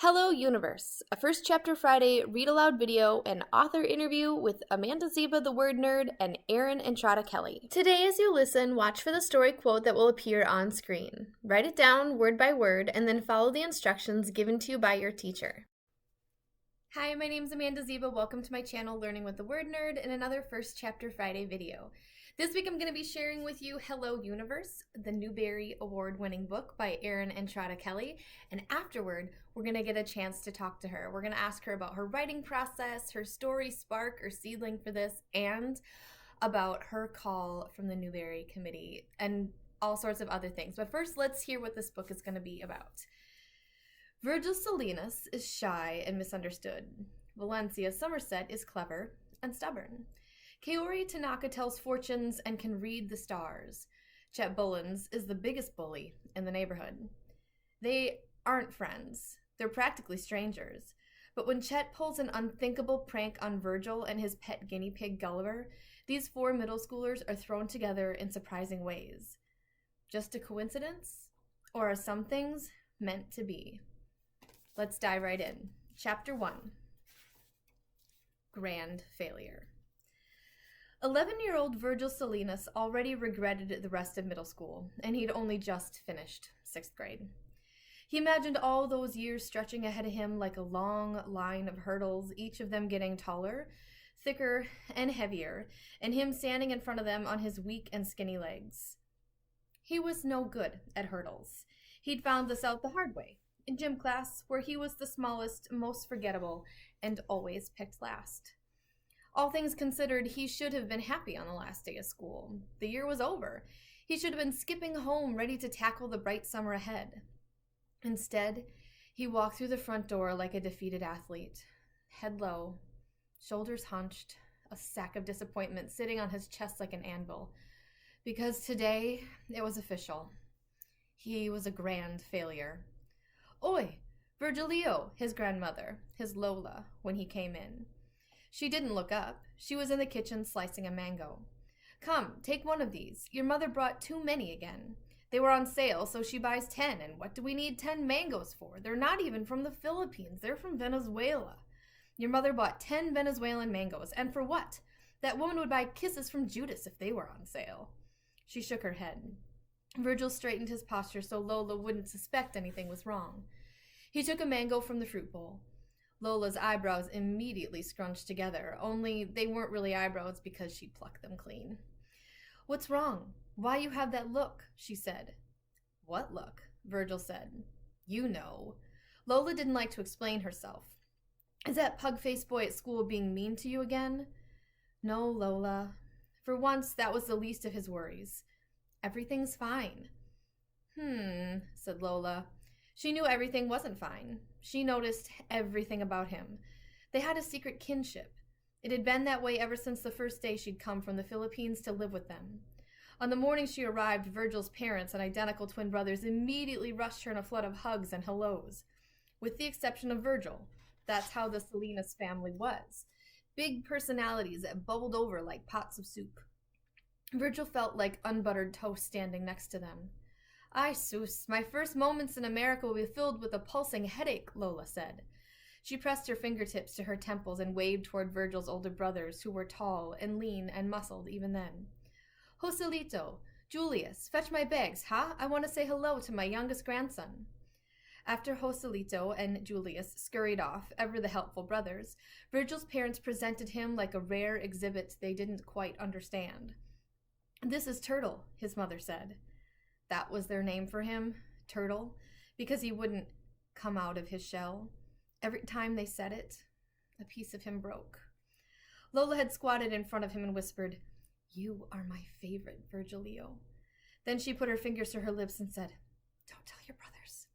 Hello Universe, a First Chapter Friday read aloud video and author interview with Amanda Zieba, the Word Nerd, and Erin Entrada Kelly. Today, as you listen, watch for the story quote that will appear on screen. Write it down word by word and then follow the instructions given to you by your teacher. Hi, my name is Amanda Zieba. Welcome to my channel, Learning with the Word Nerd, and another First Chapter Friday video. This week I'm going to be sharing with you Hello Universe, the Newbery Award winning book by Erin Entrada Kelly, and afterward we're going to get a chance to talk to her. We're going to ask her about her writing process, her story spark or seedling for this, and about her call from the Newbery Committee, and all sorts of other things. But first, let's hear what this book is going to be about. Virgil Salinas is shy and misunderstood. Valencia Somerset is clever and stubborn. Kaori Tanaka tells fortunes and can read the stars. Chet Bullens is the biggest bully in the neighborhood. They aren't friends. They're practically strangers. But when Chet pulls an unthinkable prank on Virgil and his pet guinea pig Gulliver, these four middle schoolers are thrown together in surprising ways. Just a coincidence? Or are some things meant to be? Let's dive right in. Chapter 1. Grand Failure. 11-year-old Virgil Salinas already regretted the rest of middle school, and he'd only just finished 6th grade. He imagined all those years stretching ahead of him like a long line of hurdles, each of them getting taller, thicker, and heavier, and him standing in front of them on his weak and skinny legs. He was no good at hurdles. He'd found this out the hard way, in gym class, where he was the smallest, most forgettable, and always picked last. All things considered, he should have been happy on the last day of school. The year was over. He should have been skipping home, ready to tackle the bright summer ahead. Instead, he walked through the front door like a defeated athlete, head low, shoulders hunched, a sack of disappointment sitting on his chest like an anvil. Because today, it was official. He was a grand failure. Oi, Virgilio, his grandmother, his Lola, when he came in. She didn't look up. She was in the kitchen slicing a mango. Come, take one of these. Your mother brought too many again. They were on sale, so she buys 10, and what do we need 10 mangoes for? They're not even from the Philippines. They're from Venezuela. Your mother bought 10 Venezuelan mangoes, and for what? That woman would buy kisses from Judas if they were on sale. She shook her head. Virgil straightened his posture so Lola wouldn't suspect anything was wrong. He took a mango from the fruit bowl. Lola's eyebrows immediately scrunched together, only they weren't really eyebrows because she'd plucked them clean. What's wrong? Why you have that look? She said. What look? Virgil said. You know. Lola didn't like to explain herself. Is that pug-faced boy at school being mean to you again? No, Lola. For once, that was the least of his worries. Everything's fine. Said Lola. She knew everything wasn't fine. She noticed everything about him. They had a secret kinship. It had been that way ever since the first day she'd come from the Philippines to live with them. On the morning she arrived, Virgil's parents and identical twin brothers immediately rushed her in a flood of hugs and hellos. With the exception of Virgil, that's how the Salinas family was. Big personalities that bubbled over like pots of soup. Virgil felt like unbuttered toast standing next to them. Ay, sus, my first moments in America will be filled with a pulsing headache, Lola said. She pressed her fingertips to her temples and waved toward Virgil's older brothers, who were tall and lean and muscled even then. Joselito, Julius, fetch my bags, huh? I want to say hello to my youngest grandson. After Joselito and Julius scurried off, ever the helpful brothers, Virgil's parents presented him like a rare exhibit they didn't quite understand. This is Turtle, his mother said. That was their name for him, Turtle, because he wouldn't come out of his shell. Every time they said it, a piece of him broke. Lola had squatted in front of him and whispered, You are my favorite, Virgilio. Then she put her fingers to her lips and said, Don't tell your brothers.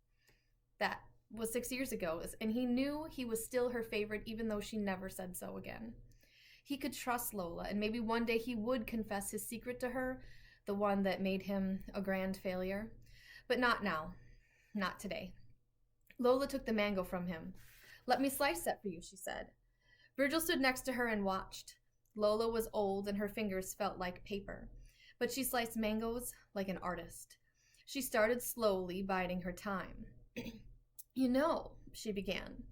That was 6 years ago, and he knew he was still her favorite even though she never said so again. He could trust Lola, and maybe one day he would confess his secret to her, the one that made him a grand failure. But not now. Not today. Lola took the mango from him. Let me slice that for you, she said. Virgil stood next to her and watched. Lola was old and her fingers felt like paper, but she sliced mangoes like an artist. She started slowly, biding her time. You know, she began.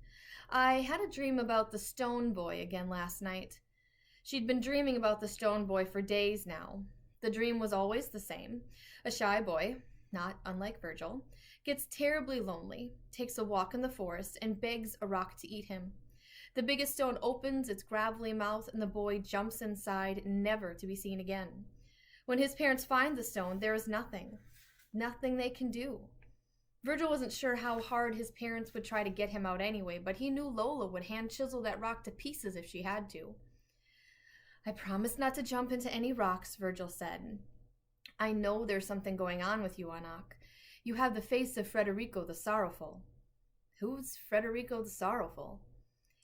I had a dream about the stone boy again last night. She'd been dreaming about the stone boy for days now. The dream was always the same. A shy boy, not unlike Virgil, gets terribly lonely, takes a walk in the forest, and begs a rock to eat him. The biggest stone opens its gravelly mouth, and the boy jumps inside, never to be seen again. When his parents find the stone, there is nothing they can do. Virgil wasn't sure how hard his parents would try to get him out anyway, but he knew Lola would hand chisel that rock to pieces if she had to. I promise not to jump into any rocks, Virgil said. I know there's something going on with you, Anak. You have the face of Frederico the Sorrowful. Who's Frederico the Sorrowful?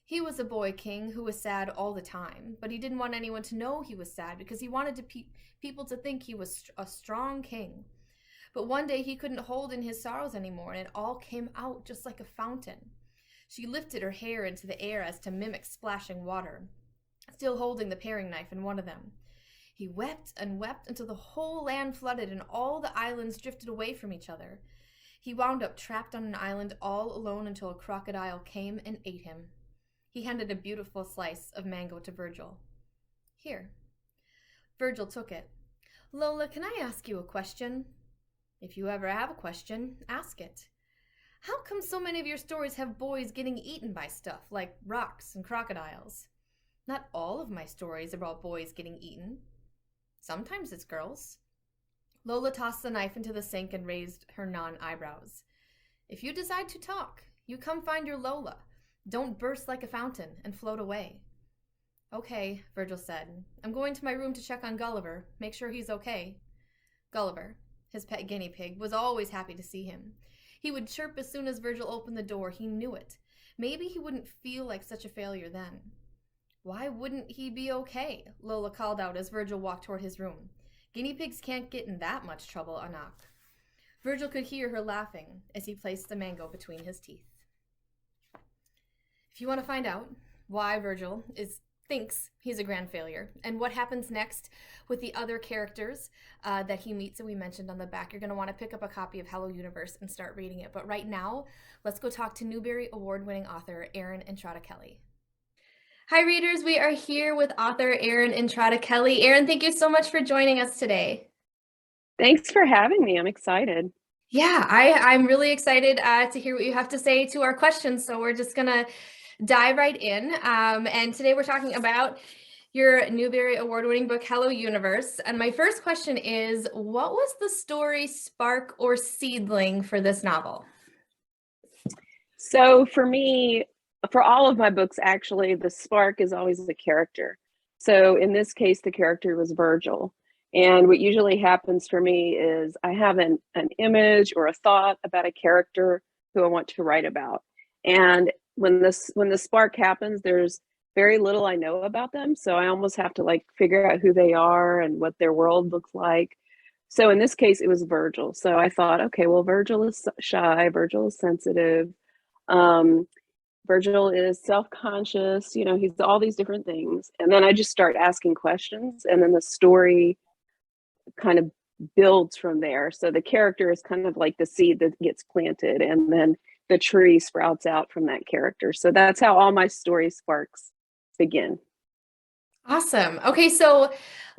He was a boy king who was sad all the time, but he didn't want anyone to know he was sad because he wanted people to think he was a strong king. But one day he couldn't hold in his sorrows anymore, and it all came out just like a fountain. She lifted her hair into the air as to mimic splashing water, still holding the paring knife in one of them. He wept and wept until the whole land flooded and all the islands drifted away from each other. He wound up trapped on an island all alone until a crocodile came and ate him. He handed a beautiful slice of mango to Virgil. Here. Virgil took it. Lola, can I ask you a question? If you ever have a question, ask it. How come so many of your stories have boys getting eaten by stuff, like rocks and crocodiles? Not all of my stories are about boys getting eaten. Sometimes it's girls. Lola tossed the knife into the sink and raised her non-eyebrows. If you decide to talk, you come find your Lola. Don't burst like a fountain and float away. Okay, Virgil said. I'm going to my room to check on Gulliver, make sure he's okay. Gulliver, his pet guinea pig, was always happy to see him. He would chirp as soon as Virgil opened the door. He knew it. Maybe he wouldn't feel like such a failure then. Why wouldn't he be okay? Lola called out as Virgil walked toward his room. Guinea pigs can't get in that much trouble, Anak. Virgil could hear her laughing as he placed the mango between his teeth. If you want to find out why Virgil thinks he's a grand failure and what happens next with the other characters that he meets that we mentioned on the back, you're going to want to pick up a copy of Hello Universe and start reading it. But right now, let's go talk to Newbery Award-winning author Erin Entrada Kelly. Hi, readers. We are here with author Erin Entrada Kelly. Erin, thank you so much for joining us today. Thanks for having me. I'm excited. Yeah, I'm really excited to hear what you have to say to our questions. So we're just going to dive right in. And today we're talking about your Newbery Award-winning book, Hello Universe. And my first question is, what was the story spark or seedling for this novel? So for me, for all of my books, actually, the spark is always the character. So in this case, the character was Virgil. And what usually happens for me is I have an image or a thought about a character who I want to write about. And when the spark happens, there's very little I know about them. So I almost have to figure out who they are and what their world looks like. So in this case, it was Virgil. So I thought, okay, well, Virgil is shy, Virgil is sensitive. Virgil is self-conscious, he's all these different things. And then I just start asking questions, and then the story kind of builds from there. So the character is kind of like the seed that gets planted, and then the tree sprouts out from that character. So that's how all my story sparks begin. Awesome. Okay, so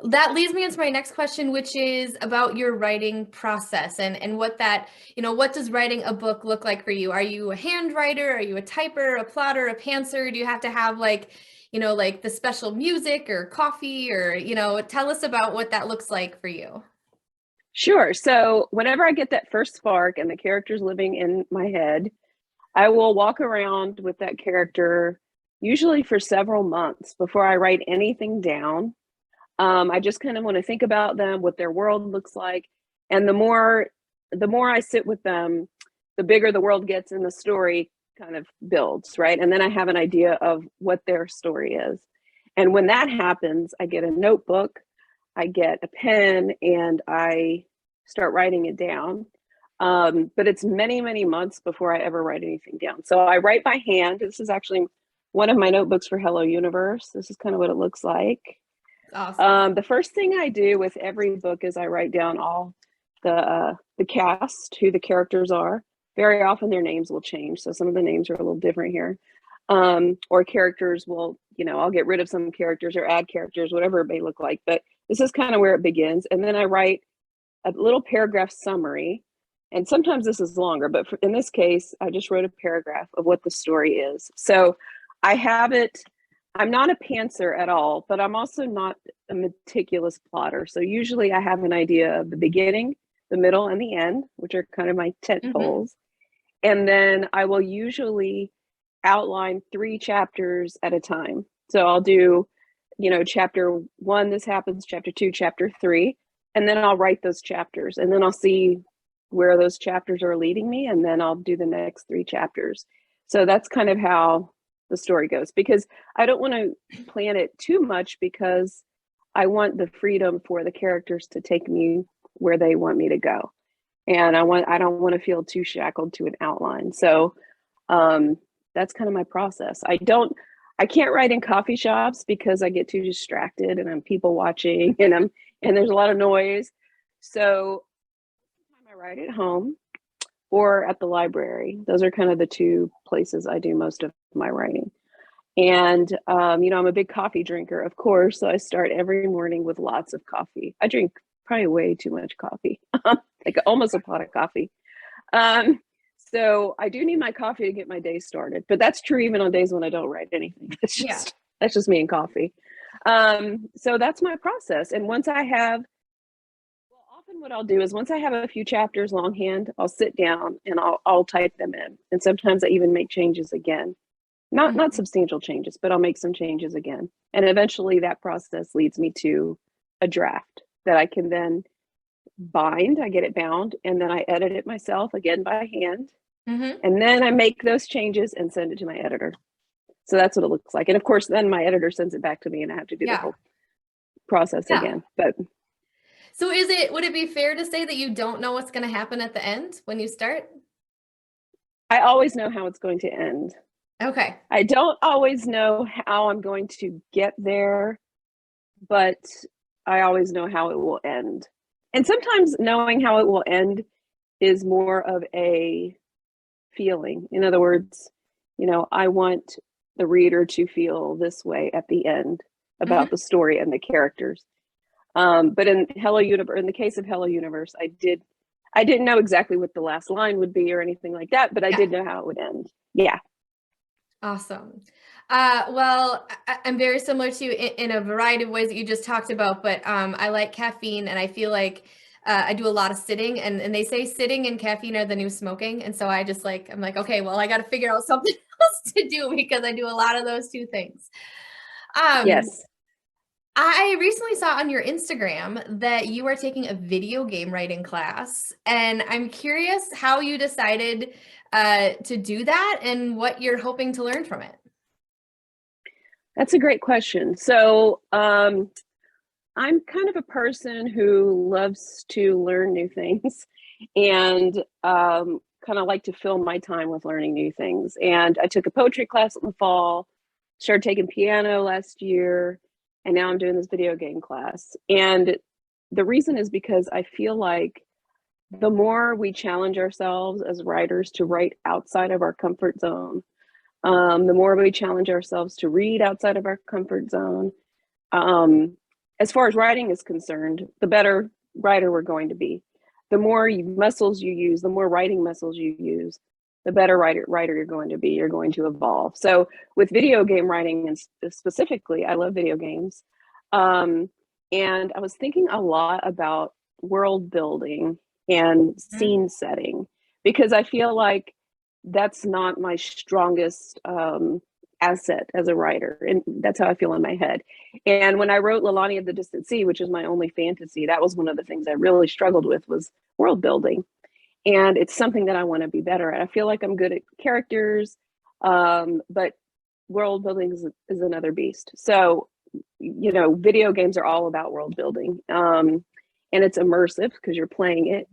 that leads me into my next question, which is about your writing process and what that, what does writing a book look like for you? Are you a hand writer? Are you a typer, a plotter, a pantser? Do you have to have the special music or coffee or, tell us about what that looks like for you. Sure. So whenever I get that first spark and the character's living in my head, I will walk around with that character usually for several months before I write anything down. I just kind of want to think about them, what their world looks like. And the more I sit with them, the bigger the world gets and the story kind of builds, right? And then I have an idea of what their story is. And when that happens, I get a notebook, I get a pen, and I start writing it down. But it's many, many months before I ever write anything down. So I write by hand. This is actually one of my notebooks for Hello Universe. This is kind of what it looks like. Awesome. The first thing I do with every book is I write down all the cast, who the characters are, very often their names will change. So some of the names are a little different here. Or characters will, I'll get rid of some characters or add characters, whatever it may look like. But this is kind of where it begins. And then I write a little paragraph summary. And sometimes this is longer, but in this case, I just wrote a paragraph of what the story is. So I have it. I'm not a pantser at all, but I'm also not a meticulous plotter. So usually I have an idea of the beginning, the middle, and the end, which are kind of my tent poles. And then I will usually outline 3 chapters at a time. So I'll do, chapter 1, this happens, chapter 2, chapter 3, and then I'll write those chapters, and then I'll see where those chapters are leading me, and then I'll do the next 3 chapters. So that's kind of how the story goes, because I don't want to plan it too much, because I want the freedom for the characters to take me where they want me to go. And I don't want to feel too shackled to an outline. So that's kind of my process. I can't write in coffee shops because I get too distracted and I'm people watching and there's a lot of noise. So I write at home or at the library. Those are kind of the 2 places I do most of my writing. And, I'm a big coffee drinker, of course. So I start every morning with lots of coffee. I drink probably way too much coffee, like almost a pot of coffee. So I do need my coffee to get my day started, but that's true even on days when I don't write anything. That's just me and coffee. So that's my process. And once I have, often what I'll do is once I have a few chapters longhand, I'll sit down and I'll type them in. And sometimes I even make changes again. Not substantial changes, but I'll make some changes again. And eventually that process leads me to a draft that I can then bind. I get it bound, and then I edit it myself again by hand. And then I make those changes and send it to my editor. So that's what it looks like. And of course, then my editor sends it back to me and I have to do the whole process again. But so would it be fair to say that you don't know what's going to happen at the end when you start? I always know how it's going to end. Okay. I don't always know how I'm going to get there, but I always know how it will end. And sometimes knowing how it will end is more of a feeling. In other words, I want the reader to feel this way at the end about the story and the characters. But in the case of Hello Universe, I didn't know exactly what the last line would be or anything like that, but I did know how it would end. Yeah. Awesome. Well, I'm very similar to you in a variety of ways that you just talked about, but I like caffeine, and I feel like I do a lot of sitting, and they say sitting and caffeine are the new smoking. And so I'm like, okay, well, I got to figure out something else to do because I do a lot of those 2 things. Yes. I recently saw on your Instagram that you are taking a video game writing class, and I'm curious how you decided to do that and what you're hoping to learn from it. That's a great question. So I'm kind of a person who loves to learn new things and kind of like to fill my time with learning new things. And I took a poetry class in the fall, started taking piano last year, and now I'm doing this video game class. And the reason is because I feel like the more we challenge ourselves as writers to write outside of our comfort zone, the more we challenge ourselves to read outside of our comfort zone, as far as writing is concerned, the better writer we're going to be. The more muscles you use, the more writing muscles you use, the better writer you're going to be. You're going to evolve. So with video game writing, and specifically, I love video games. And I was thinking a lot about world building and scene setting, because I feel like that's not my strongest asset as a writer. And that's how I feel in my head. And when I wrote Lalani of the Distant Sea, which is my only fantasy, that was one of the things I really struggled with, was world building. And it's something that I want to be better at. I feel like I'm good at characters, but world building is another beast. So, video games are all about world building. And it's immersive because you're playing it,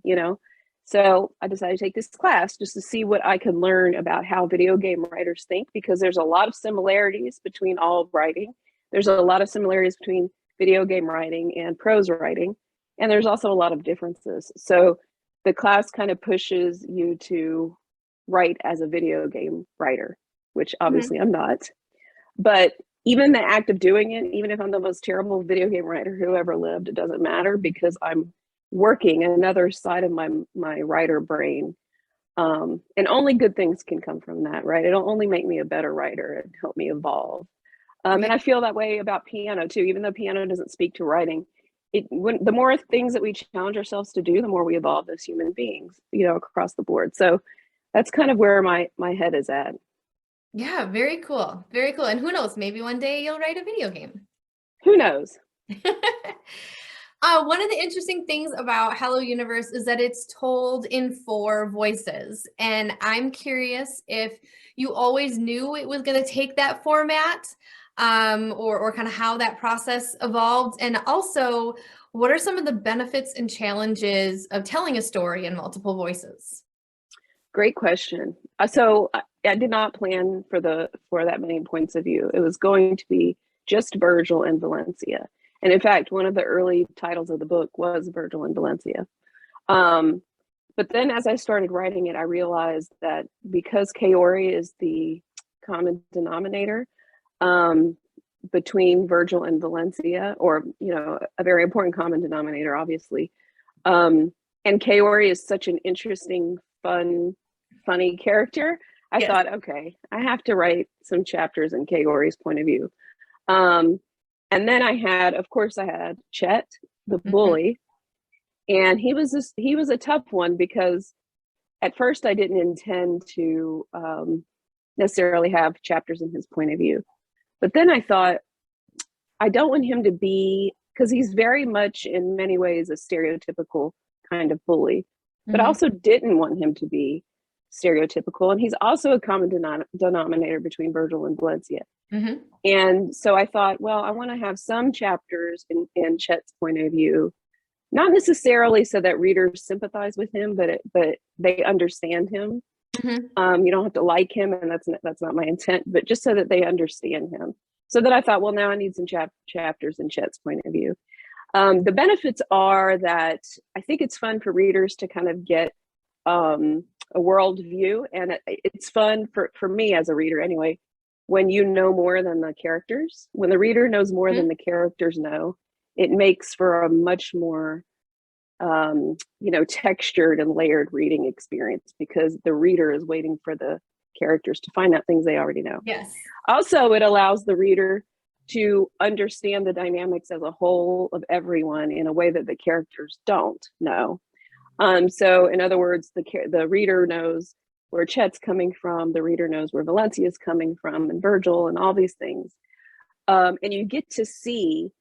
So I decided to take this class just to see what I could learn about how video game writers think, because there's a lot of similarities between all writing. There's a lot of similarities between video game writing and prose writing. And there's also a lot of differences. So the class kind of pushes you to write as a video game writer, which obviously I'm not. But even the act of doing it, even if I'm the most terrible video game writer who ever lived, it doesn't matter because I'm working another side of my writer brain. And only good things can come from that, right? It'll only make me a better writer and help me evolve. And I feel that way about piano too, even though piano doesn't speak to writing. The more things that we challenge ourselves to do, the more we evolve as human beings, across the board. So that's kind of where my head is at. Yeah, very cool. Very cool. And who knows, maybe one day you'll write a video game. Who knows? One of the interesting things about Hello Universe is that it's told in 4 voices. And I'm curious if you always knew it was going to take that format, or kind of how that process evolved. And also, what are some of the benefits and challenges of telling a story in multiple voices? Great question. So I did not plan for that many points of view. It was going to be just Virgil and Valencia. And in fact, one of the early titles of the book was Virgil and Valencia. But then as I started writing it, I realized that because Kaori is the common denominator between Virgil and Valencia, or, a very important common denominator, obviously. And Kaori is such an interesting, funny character. I thought, okay, I have to write some chapters in Kaori's point of view. And then I had Chet, the bully, and he was a tough one because at first I didn't intend to necessarily have chapters in his point of view. But then I thought, I don't want him to be, because he's very much in many ways a stereotypical kind of bully, but I also didn't want him to be stereotypical. And he's also a common denominator between Virgil and Valencia. And so I thought, well, I want to have some chapters in Chet's point of view, not necessarily so that readers sympathize with him, but they understand him. You don't have to like him, and that's not my intent, but just so that they understand him. So that I thought, well, now I need some chapters in Chet's point of view. The benefits are that I think it's fun for readers to kind of get a world view, and it's fun for me as a reader anyway, when you know more than the characters. When the reader knows more than the characters know, it makes for a much more textured and layered reading experience, because the reader is waiting for the characters to find out things they already know. Yes. Also, it allows the reader to understand the dynamics as a whole of everyone in a way that the characters don't know. So in other words, the reader knows where Chet's coming from, the reader knows where Valencia is coming from, and Virgil, and all these things. And you get to see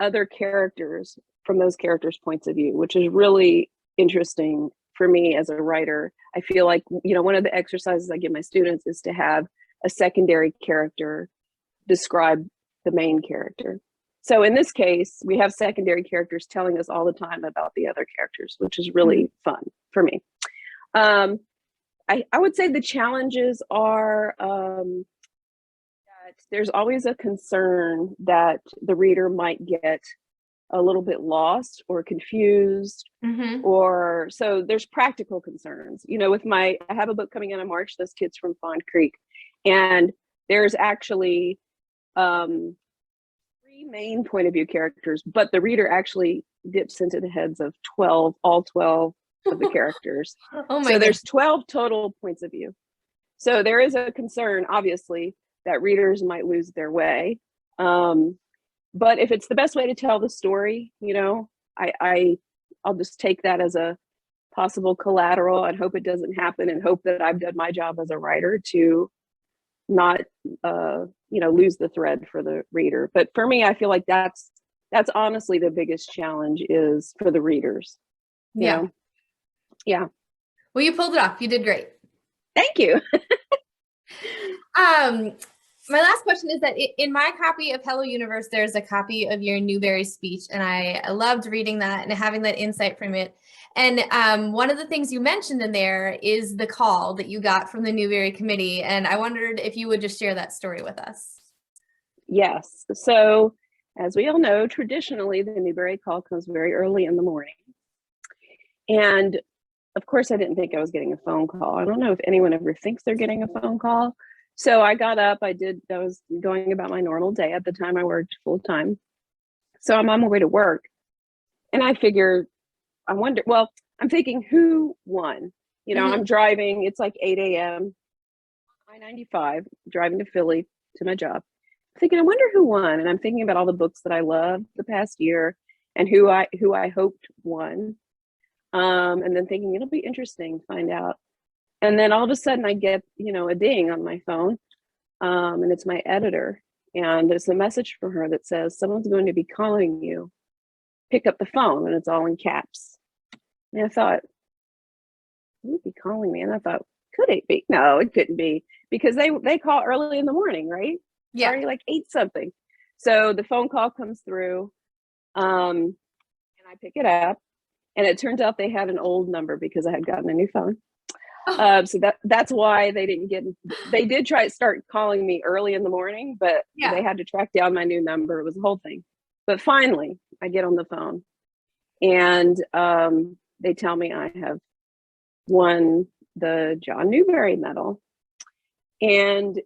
other characters from those characters' points of view, which is really interesting for me as a writer. I feel like, one of the exercises I give my students is to have a secondary character describe the main character. So in this case, we have secondary characters telling us all the time about the other characters, which is really fun for me. I would say the challenges are that there's always a concern that the reader might get a little bit lost or confused, or so there's practical concerns. I have a book coming out in March, Those Kids from Fond Creek, and there's actually 3 main point of view characters, but the reader actually dips into the heads of all 12 of the characters. So there's 12 total points of view. So there is a concern, obviously, that readers might lose their way. But if it's the best way to tell the story, I'll just take that as a possible collateral and hope it doesn't happen, and hope that I've done my job as a writer to not, lose the thread for the reader. But for me, I feel like that's honestly the biggest challenge is for the readers. Yeah. Well, you pulled it off. You did great. Thank you. My last question is that in my copy of Hello Universe, there's a copy of your Newbery speech, and I loved reading that and having that insight from it. And one of the things you mentioned in there is the call that you got from the Newbery Committee, and I wondered if you would just share that story with us. Yes. So, as we all know, traditionally, the Newbery call comes very early in the morning. And of course, I didn't think I was getting a phone call. I don't know if anyone ever thinks they're getting a phone call. So I got up, I was going about my normal day. At the time I worked full time. So I'm on my way to work and I figure, I'm thinking who won? I'm driving, it's like 8 a.m. I-95, driving to Philly to my job. I'm thinking, I wonder who won. And I'm thinking about all the books that I loved the past year and who I hoped won. And then thinking it'll be interesting to find out. And then all of a sudden I get, a ding on my phone. And it's my editor. And there's a message from her that says, someone's going to be calling you. Pick up the phone. And it's all in caps. And I thought, who would be calling me? And I thought, could it be? No, it couldn't be. Because they call early in the morning, right? Yeah. Already like 8 something. So the phone call comes through. And I pick it up. And it turns out they had an old number because I had gotten a new phone. So that's why they did start calling me early in the morning, but they had to track down my new number. It was the whole thing. But finally I get on the phone and they tell me I have won the John Newbery Medal. And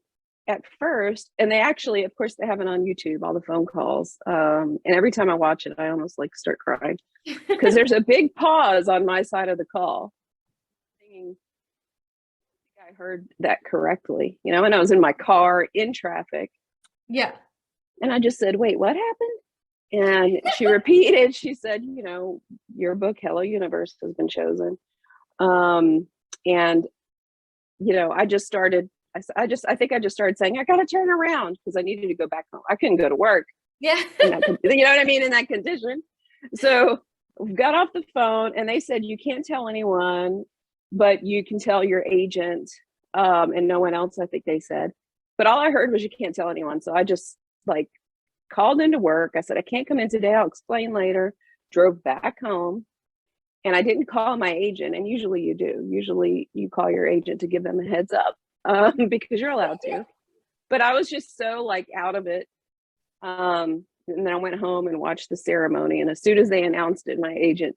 at first, and they actually, of course, they have it on YouTube, all the phone calls. And every time I watch it, I almost like start crying because there's a big pause on my side of the call. Thinking, I heard that correctly, and I was in my car in traffic. Yeah. And I just said, wait, what happened? And she repeated, she said, your book, Hello Universe, has been chosen. And, I just started, I think I just started saying, I got to turn around because I needed to go back home. I couldn't go to work. Yeah. You know what I mean? In that condition. So we got off the phone and they said, you can't tell anyone, but you can tell your agent and no one else, I think they said. But all I heard was you can't tell anyone. So I just called into work. I said, I can't come in today. I'll explain later. Drove back home. And I didn't call my agent. And usually you do. Usually you call your agent to give them a heads up because you're allowed to. But I was just so out of it. And then I went home and watched the ceremony. And as soon as they announced it, my agent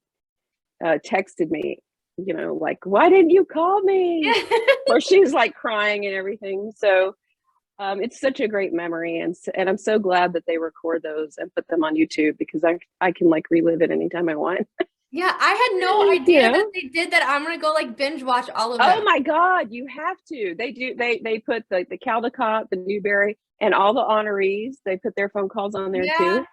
texted me, why didn't you call me? Or she's crying and everything. So it's such a great memory. And I'm so glad that they record those and put them on YouTube because I can relive it anytime I want. Yeah, I had no idea that they did that. I'm gonna go binge watch all of them. Oh my God, you have to. They do. They put the Caldecott, the Newbery, and all the honorees. They put their phone calls on there too.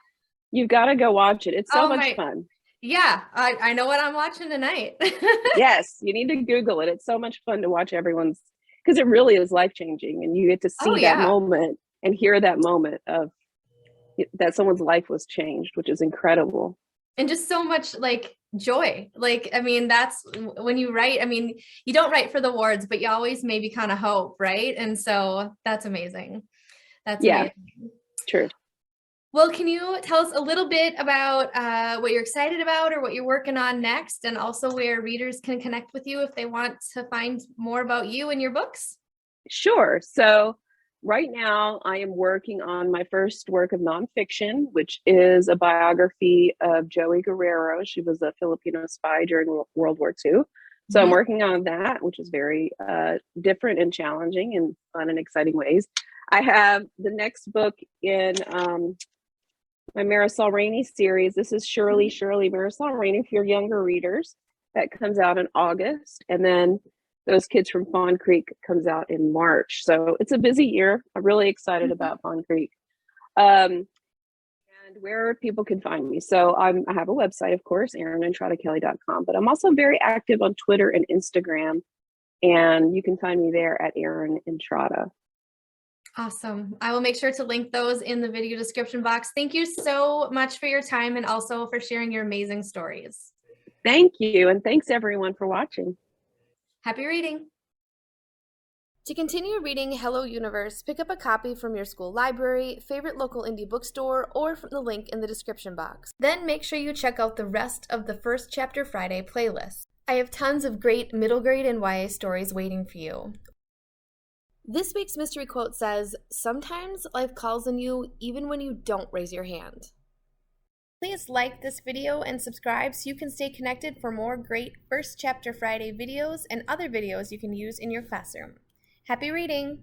You've got to go watch it. It's so much fun. Yeah, I know what I'm watching tonight. Yes, you need to Google it. It's so much fun to watch everyone's because it really is life changing, and you get to see that moment and hear that moment of that someone's life was changed, which is incredible. And just so much joy. That's when you write, you don't write for the awards, but you always maybe kind of hope, right? And so that's amazing. That's amazing. True. Well, can you tell us a little bit about what you're excited about or what you're working on next, and also where readers can connect with you if they want to find more about you and your books? Sure. So right now I am working on my first work of nonfiction, which is a biography of Joey Guerrero. She was a Filipino spy during World War II. So I'm working on that, which is very different and challenging and fun and exciting ways. I have the next book in my Marisol Rainey series. This is Shirley Marisol Rainey for your younger readers. That comes out in August. And then Those Kids from Fawn Creek comes out in March. So it's a busy year. I'm really excited about Fawn Creek. And where people can find me. So I have a website, of course, ErinEntradaKelly.com, but I'm also very active on Twitter and Instagram. And you can find me there at Erin Entrada. Awesome. I will make sure to link those in the video description box. Thank you so much for your time and also for sharing your amazing stories. Thank you. And thanks everyone for watching. Happy reading. To continue reading Hello Universe, pick up a copy from your school library, favorite local indie bookstore, or from the link in the description box. Then make sure you check out the rest of the First Chapter Friday playlist. I have tons of great middle grade and YA stories waiting for you. This week's mystery quote says, "Sometimes life calls on you even when you don't raise your hand." Please like this video and subscribe so you can stay connected for more great First Chapter Friday videos and other videos you can use in your classroom. Happy reading!